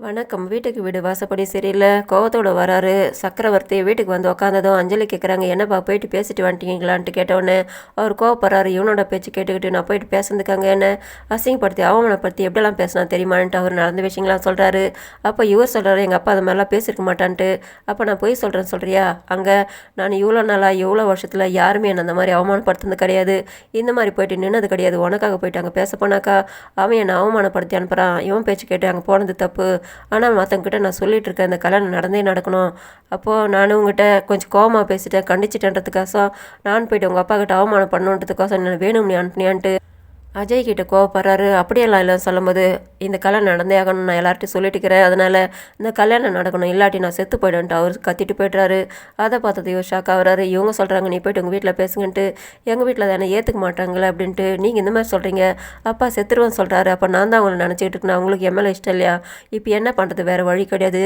வணக்கம். வீட்டுக்கு வீடு வாசப்படி சரியில்லை, கோவத்தோட வராரு சக்கரவர்த்தி. வீட்டுக்கு வந்து உக்காந்ததும் அஞ்சலி கேட்குறாங்க, என்னப்பா போயிட்டு பேசிட்டு வந்துட்டீங்களான்ட்டு கேட்டவுடனே அவர் கோவப்படுறாரு. இவனோட பேச்சு கேட்டுக்கிட்டு நான் போயிட்டு பேசுறதுக்காங்க என்ன அசிங்கப்படுத்தி அவமானப்படுத்தி எப்படிலாம் பேசினா தெரியுமான்ட்டு அவர் நடந்த விஷயங்களாம் சொல்கிறாரு. அப்போ இவர் சொல்கிறாரு, எங்கள் அப்பா அது மாதிரிலாம் பேசியிருக்க மாட்டான்ட்டு. அப்போ நான் போய் சொல்கிறேன்னு சொல்கிறியா? அங்கே நான் இவ்வளோ நாளாக எவ்வளோ வருஷத்தில் யாருமே என்னை அந்த மாதிரி அவமானப்படுத்துனது கிடையாது, இந்த மாதிரி போயிட்டு நின்னது கிடையாது. உனக்காக போயிட்டு அங்கே பேச போனாக்கா அவன் என்னை அவமானப்படுத்தி அனுப்புகிறான். இவன் பேச்சு கேட்டு அங்கே போனது தப்பு. ஆனால் மற்றவங்கிட்ட நான் சொல்லிகிட்டு இருக்கேன், இந்த கல்யாணம் நடந்தே நடக்கணும். அப்போது நான் உங்ககிட்ட கொஞ்சம் கோவமாக பேசிட்டேன், கண்டிச்சிட்டேன்றதுக்காக நான் போய்ட்டு உங்கள் அப்பா கிட்ட அவமானம் பண்ணணுன்றதுக்காக நான் வேணும் நீ அனுப்பினியான்ட்டு அஜய் கிட்ட கோவப்படுறாரு. அப்படியெல்லாம் இல்லைன்னு சொல்லும்போது, இந்த கல்யாணம் நடந்தே ஆகணும், நான் எல்லார்ட்டையும் சொல்லிட்டு இருக்கிறேன், அதனால் இந்த கல்யாணம் நடக்கணும், இல்லாட்டி நான் செத்து போய்டுன்ட்டு அவர் கத்திட்டு போய்ட்றாரு. அதை பார்த்தது இவர் ஷாக் ஆகுறாரு. இவங்க சொல்கிறாங்க, நீ போய்ட்டு உங்கள் வீட்டில் பேசுங்கன்ட்டு. எங்கள் வீட்டில் தானே ஏற்றுக்க மாட்டாங்களே அப்படின்ட்டு. நீங்கள் இந்த மாதிரி சொல்கிறீங்க, அப்பா செத்துருவேன்னு சொல்கிறாரு. அப்போ நான் தான் அவங்களை நினச்சிக்கிட்டு இருக்கேன், அவங்களுக்கு எம்எல்ஏ இஷ்டம் இல்லையா? இப்போ என்ன பண்ணுறது, வேறு வழி கிடையாது.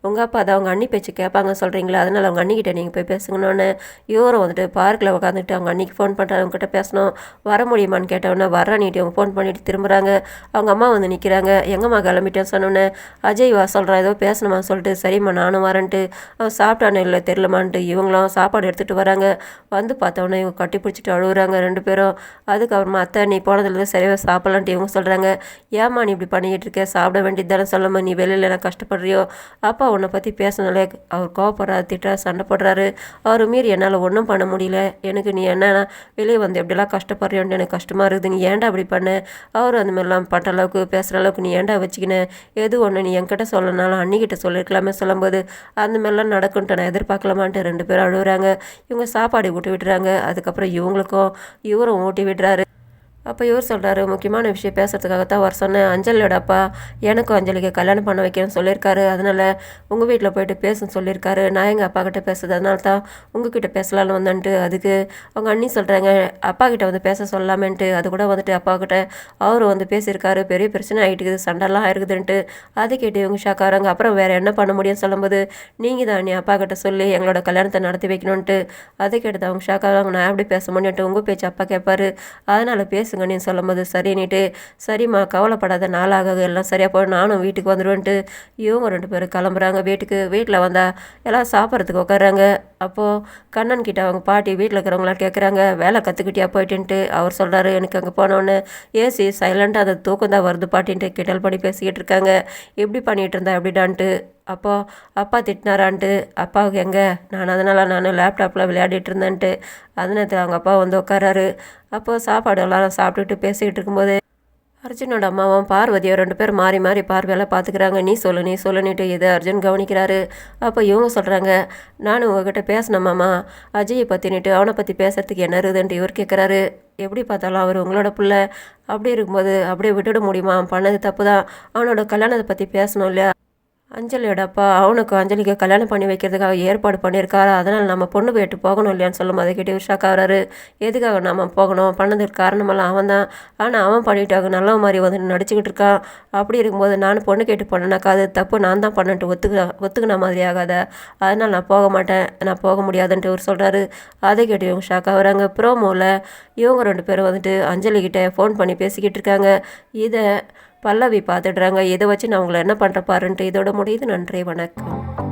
உங்கள் அப்பா அதை அவங்க அண்ணி பேச்சு கேட்பாங்கன்னு சொல்கிறீங்களா, அதனால் அவங்க அண்ணிக்கிட்ட நீங்கள் போய் பேசுங்கன்னு. இவரும் வந்துட்டு பார்க்கில் உட்காந்துட்டு அவங்க அன்னிக்கு ஃபோன் பண்ணுறாரு, அவங்ககிட்ட பேசணும், வர முடியுமான்னு கேட்டவொன்னே வர நீட்டி அவங்க ஃபோன் பண்ணிட்டு திரும்புகிறாங்க. அவங்க அம்மா வந்து நிற்கிறாங்க. எங்கம்மா கிளம்பிட்டேன்னு சொன்னோன்னே அஜய் வா சொல்கிறான், ஏதோ பேசணுமா சொல்லிட்டு, சரிம்மா நானும் வரேன்ட்டு. அவன் சாப்பிட்டானே இல்லை தெரிலமான்ட்டு இவங்களும் சாப்பாடு எடுத்துகிட்டு வராங்க. வந்து பார்த்தோன்னே இவங்க கட்டி பிடிச்சிட்டு அழுகுறாங்க ரெண்டு பேரும். அதுக்கப்புறமா அத்தை நீ போனதுலேருந்து சரியாக சாப்பிட்லான்ட்டு இவங்க சொல்கிறாங்க. ஏம்மா நீ இப்படி பண்ணிக்கிட்டு இருக்க, சாப்பிட வேண்டியது தானே சொல்லாமல் நீ வெளியில் என்ன கஷ்டப்படுறியோ? அப்பா உன்னை பற்றி பேசினாலே அவர் கோவப்படுறாரு, திட்டுறாரு, சண்டை போடுறாரு. அவர் மீறி என்னால் ஒன்றும் பண்ண முடியல. எனக்கு நீ என்னன்னா வெளியே வந்து எப்படிலாம் கஷ்டப்படுறியோன்னு எனக்கு கஷ்டமாக இருக்குது, நீ ஏன்டா அப்படி பண்ண? அவர் அந்த மாதிரிலாம் பண்ணுற அளவுக்கு பேசுகிற அளவுக்கு நீ ஏன்டா வச்சுக்கினேன்? எது ஒன்று நீ என்கிட்ட சொல்லனாலும் அன்னிக்கிட்ட சொல்லியிருக்கலாமே சொல்லும்போது அந்த மாதிரிலாம் நடக்குன்ட்டு நான் எதிர்பார்க்கலாமான்ட்டு ரெண்டு பேரும் அழுகுறாங்க. இவங்க சாப்பாடு ஊட்டி விட்டுறாங்க. அதுக்கப்புறம் இவங்களுக்கும் இவரும் ஊட்டி விடுறாரு. அப்போ இவர் சொல்கிறாரு, முக்கியமான விஷயம் பேசுகிறதுக்காகத்தான் வர சொன்னேன். அஞ்சலியோட அப்பா எனக்கும் அஞ்சலிக்கு கல்யாணம் பண்ண வைக்கணும்னு சொல்லியிருக்காரு, அதனால் உங்கள் வீட்டில் போயிட்டு பேசுன்னு சொல்லியிருக்காரு. நான் எங்கள் அப்பா கிட்டே பேசுறது, அதனால தான் உங்ககிட்ட பேசலான்னு வந்தேன்ட்டு. அதுக்கு அவங்க அண்ணி சொல்கிறாங்க, அப்பா கிட்ட வந்து பேச சொல்லலாமேன்ட்டு. அது கூட வந்துட்டு அப்பா கிட்ட அவர் வந்து பேசியிருக்காரு, பெரிய பிரச்சனை ஆகிட்டுக்குது, சண்டைலாம் ஆயிருக்குதுன்ட்டு. அதை கேட்டு இவங்க ஷாக்காராங்க. அப்புறம் வேறு என்ன பண்ண முடியும்னு சொல்லும்போது, நீங்கள் தான் நீ அப்பா கிட்ட சொல்லி எங்களோட கல்யாணத்தை நடத்தி வைக்கணுன்ட்டு. அதை கேட்டு அவங்க ஷாக்காராங்க. நான் எப்படி பேச முடியும்ட்டு உங்கள் பேச்சு அப்பா கேட்பாரு, அதனால் பேசுங்க நீ சொல்லும்போது சரின்னுட்டு, சரிம்மா கவலைப்படாத, நாளாக எல்லாம் சரியாக போய் நானும் வீட்டுக்கு வந்துடுவேன்ட்டு இவங்க ரெண்டு பேரும் கிளம்புறாங்க வீட்டுக்கு. வீட்டில் வந்தால் எல்லாம் சாப்பிட்றதுக்கு உட்காறாங்க. அப்போது கண்ணன் கிட்ட அவங்க பாட்டி வீட்டில் இருக்கிறவங்களாம் கேட்குறாங்க, வேலை கற்றுக்கிட்டியா போயிட்டுன்ட்டு. அவர் சொல்கிறாரு, எனக்கு அங்கே போனோன்னு ஏசி சைலண்ட்டாக அந்த தூக்கம் தான் வருது பாட்டின்ட்டு கிண்டல் பண்ணி பேசிக்கிட்டு இருக்காங்க. எப்படி பண்ணிகிட்டு இருந்தா எப்படிடான்ட்டு. அப்போது அப்பா திட்டினாரான்ட்டு. அப்பாவுக்கு எங்கே, நான் லேப்டாப்பில் விளையாடிட்டு இருந்தேன்ட்டு. அது நேரத்தில் அவங்க அப்பா வந்து உட்காராரு. அப்போது சாப்பாடு எல்லாரும் சாப்பிட்டுட்டு பேசிக்கிட்டு இருக்கும்போது அர்ஜுனோட அம்மாவும் பார்வதியோ ரெண்டு பேரும் மாறி மாறி பார்வையெல்லாம் பார்த்துக்கிறாங்க. நீ சொல்லுன்னுட்டு இதை அர்ஜுன் கவனிக்கிறாரு. அப்போ இவங்க சொல்கிறாங்க, நானும் உங்ககிட்ட பேசினேம்மாம்மா அஜயை பற்றினிட்டு, அவனை பற்றி பேசுறதுக்கு என்ன இருக்குதுன்ட்டு இவர் கேட்குறாரு. எப்படி பார்த்தாலும் அவர் உங்களோட பிள்ளை, அப்படி இருக்கும்போது அப்படியே விட்டுட முடியுமா? பண்ணது தப்பு தான், அவனோட கல்யாணத்தை பற்றி பேசணும் இல்லையா? அஞ்சலியோட அப்பா அவனுக்கு அஞ்சலிக்கு கல்யாணம் பண்ணி வைக்கிறதுக்காக ஏற்பாடு பண்ணியிருக்காரு, அதனால் நம்ம பொண்ணு போயிட்டு போகணும் இல்லையான்னு சொல்லும். அதை கேட்டு ஷாக்காகிறாரு. எதுக்காக நம்ம போகணும், பண்ணதுக்கு காரணமெல்லாம் அவன் தான், ஆனால் அவன் பண்ணிட்டாங்க நல்ல மாதிரி வந்து நடிச்சுக்கிட்டு இருக்கான். அப்படி இருக்கும்போது நான் பொண்ணு கேட்டு போனேனாக்கா அது தப்பு, நான் தான் பண்ணிட்டு ஒத்துக்கின மாதிரி ஆகாத, அதனால் நான் போக மாட்டேன், நான் போக முடியாதுன்ட்டு இவர் சொல்கிறாரு. அதை கேட்டு இவங்க ஷாக்காகிறாங்க. ப்ரோமோவில் இவங்க ரெண்டு பேரும் வந்துட்டு அஞ்சலிக்கிட்ட ஃபோன் பண்ணி பேசிக்கிட்டு இருக்காங்க. இதை பல்லவி பார்த்துடுறாங்க. இதை வச்சு நான் உங்களை என்ன பண்ணுற பாருன்ட்டு இதோட முடியுது. நன்றி, வணக்கம்.